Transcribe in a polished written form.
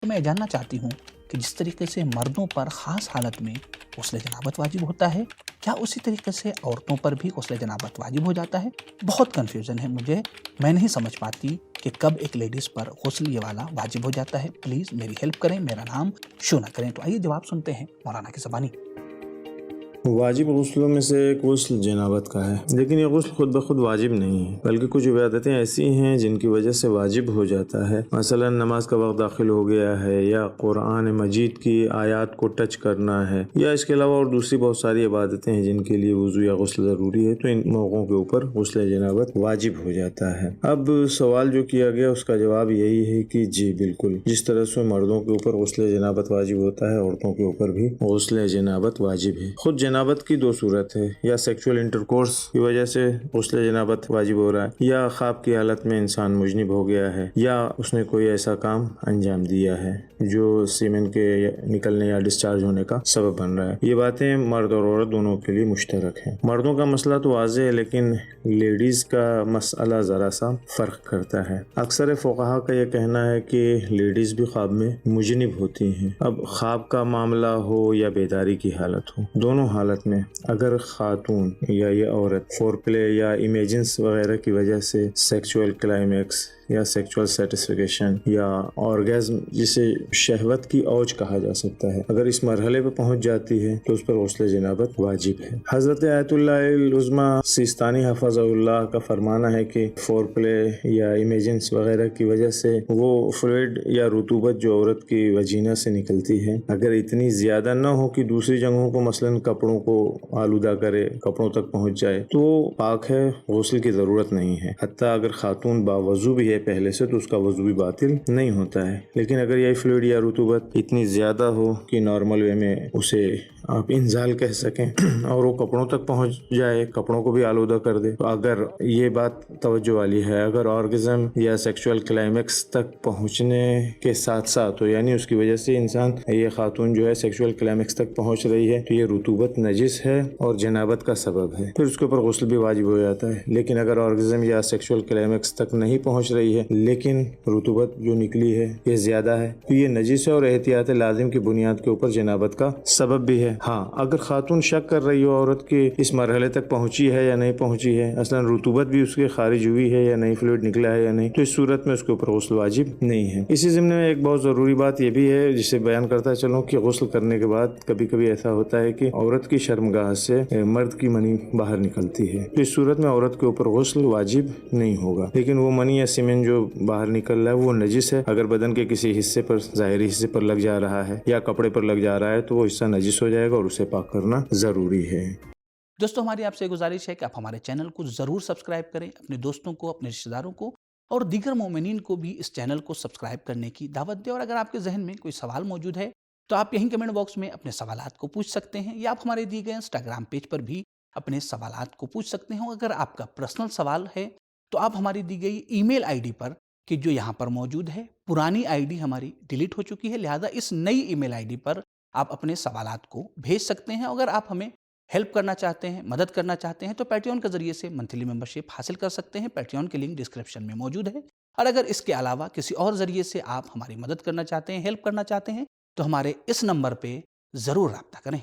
میں یہ جاننا چاہتی ہوں کہ جس طریقے سے مردوں پر خاص حالت میں غسل جنابت واجب ہوتا ہے، کیا اسی طریقے سے عورتوں پر بھی غسل جنابت واجب ہو جاتا ہے؟ بہت کنفیوژن ہے مجھے، میں نہیں سمجھ پاتی کہ کب ایک لیڈیز پر غسل یہ والا واجب ہو جاتا ہے۔ پلیز میری ہیلپ کریں، میرا نام شو نہ کریں۔ تو آئیے جواب سنتے ہیں مولانا کی زبانی۔ واجب غسلوں میں سے ایک غسل جنابت کا ہے، لیکن یہ غسل خود بخود واجب نہیں ہے، بلکہ کچھ عبادتیں ایسی ہیں جن کی وجہ سے واجب ہو جاتا ہے۔ مثلا نماز کا وقت داخل ہو گیا ہے، یا قرآن مجید کی آیات کو ٹچ کرنا ہے، یا اس کے علاوہ اور دوسری بہت ساری عبادتیں ہیں جن کے لیے وضو یا غسل ضروری ہے، تو ان موقعوں کے اوپر غسل جنابت واجب ہو جاتا ہے۔ اب سوال جو کیا گیا اس کا جواب یہی ہے کہ جی بالکل، جس طرح سے مردوں کے اوپر غسل جنابت واجب ہوتا ہے، عورتوں کے اوپر بھی غسل جنابت واجب ہے۔ خود جنابت کی دو صورت ہے، یا سیکچول انٹرکورس کی وجہ سے غسل جنابت واجب ہو رہا ہے، یا خواب کی حالت میں انسان مجنب ہو گیا ہے، یا اس نے کوئی ایسا کام انجام دیا ہے جو سیمن کے نکلنے یا ڈسچارج ہونے کا سبب بن رہا ہے۔ یہ باتیں مرد اور عورت دونوں کے لیے مشترک ہیں۔ مردوں کا مسئلہ تو واضح ہے، لیکن لیڈیز کا مسئلہ ذرا سا فرق کرتا ہے۔ اکثر فقہا کا یہ کہنا ہے کہ لیڈیز بھی خواب میں مجنب ہوتی ہیں۔ اب خواب کا معاملہ ہو یا بیداری کی حالت ہو، دونوں حالت میں اگر خاتون یا یہ عورت فور پلے یا امیجنس وغیرہ کی وجہ سے سیکچول کلائمیکس یا سیکچول سیٹسفیکیشن یا آرگیزم، جسے شہوت کی اوج کہا جا سکتا ہے، اگر اس مرحلے پہ پہنچ جاتی ہے تو اس پر غسل جنابت واجب ہے۔ حضرت آیت اللہ العظمی سیستانی حفظ اللہ کا فرمانا ہے کہ فور پلے یا امیجنس وغیرہ کی وجہ سے وہ فلوئڈ یا رطوبت جو عورت کی وجینہ سے نکلتی ہے، اگر اتنی زیادہ نہ ہو کہ دوسری جگہوں کو مثلاً کپڑوں کو آلودہ کرے، کپڑوں تک پہنچ جائے، تو پاک ہے، غسل کی ضرورت نہیں ہے۔ حتیٰ اگر خاتون باوضو بھی ہے پہلے سے تو اس کا وضو بھی باطل نہیں ہوتا ہے، لیکن اگر یہ فلوئڈ یا رطوبت اتنی زیادہ ہو کہ نارمل وے میں اسے آپ انزال کہہ سکیں اور وہ کپڑوں تک پہنچ جائے، کپڑوں کو بھی آلودہ کر دے، تو اگر یہ بات توجہ والی ہے، اگر آرگزم یا سیکشول کلائمیکس تک پہنچنے کے ساتھ ساتھ، تو یعنی اس کی وجہ سے انسان یہ خاتون جو ہے سیکشول کلائمیکس تک پہنچ رہی ہے، تو یہ رطوبت نجس ہے اور جنابت کا سبب ہے، پھر اس کے اوپر غسل بھی واجب ہو جاتا ہے۔ لیکن اگر آرگزم یا سیکشول کلائمیکس تک نہیں پہنچ رہی ہے، لیکن رطوبت جو نکلی ہے یہ زیادہ ہے، تو یہ نجس ہے اور احتیاط لازم کی بنیاد کے اوپر جنابت کا سبب بھی ہے۔ ہاں، اگر خاتون شک کر رہی ہو عورت کی اس مرحلے تک پہنچی ہے یا نہیں پہنچی ہے، اصلا رطوبت بھی اس کے خارج ہوئی ہے یا نہیں، فلوئڈ نکلا ہے یا نہیں، تو اس صورت میں اس کے اوپر غسل واجب نہیں ہے۔ اسی ضمن میں ایک بہت ضروری بات یہ بھی ہے جسے بیان کرتا چلوں کہ غسل کرنے کے بعد کبھی کبھی ایسا ہوتا ہے کہ عورت کی شرمگاہ سے مرد کی منی باہر نکلتی ہے، تو اس صورت میں عورت کے اوپر غسل واجب نہیں ہوگا، لیکن وہ منی یا سیمن جو باہر نکل رہا ہے وہ نجس ہے۔ اگر بدن کے کسی حصے پر، ظاہری حصے پر لگ جا رہا ہے یا کپڑے پر لگ جا رہا ہے تو وہ حصہ نجس ہو جائے گا اور اسے پاک کرنا ضروری ہے۔ دوستو، ہماری آپ سے گزارش ہے کہ آپ ہمارے چینل کو ضرور سبسکرائب کریں، اپنے دوستوں کو، اپنے رشتہ داروں کو اور دیگر مومنین کو بھی اس چینل کو سبسکرائب کرنے کی دعوت دیں۔ اور اگر آپ کے ذہن میں کوئی سوال موجود ہے تو آپ یہیں کمنٹ باکس میں اپنے سوالات کو پوچھ سکتے ہیں، یا آپ ہمارے دیے گئے انسٹاگرام پیج پر بھی اپنے سوالات کو پوچھ سکتے ہیں۔ اگر آپ کا پرسنل سوال ہے تو آپ ہماری دی گئی ای میل آئی ڈی پر، کہ جو یہاں پر موجود ہے، پرانی آئی ڈی ہماری ڈیلیٹ ہو چکی ہے، لہذا اس نئی ای میل آئی ڈی پر آپ اپنے سوالات کو بھیج سکتے ہیں۔ اگر آپ ہمیں ہیلپ کرنا چاہتے ہیں، مدد کرنا چاہتے ہیں، تو پیٹریون کے ذریعے سے منتھلی ممبرشپ حاصل کر سکتے ہیں۔ پیٹریون کی لنک ڈسکرپشن میں موجود ہے۔ اور اگر اس کے علاوہ کسی اور ذریعے سے آپ ہماری مدد کرنا چاہتے ہیں، ہیلپ کرنا چاہتے ہیں، تو ہمارے اس نمبر پہ ضرور رابطہ کریں۔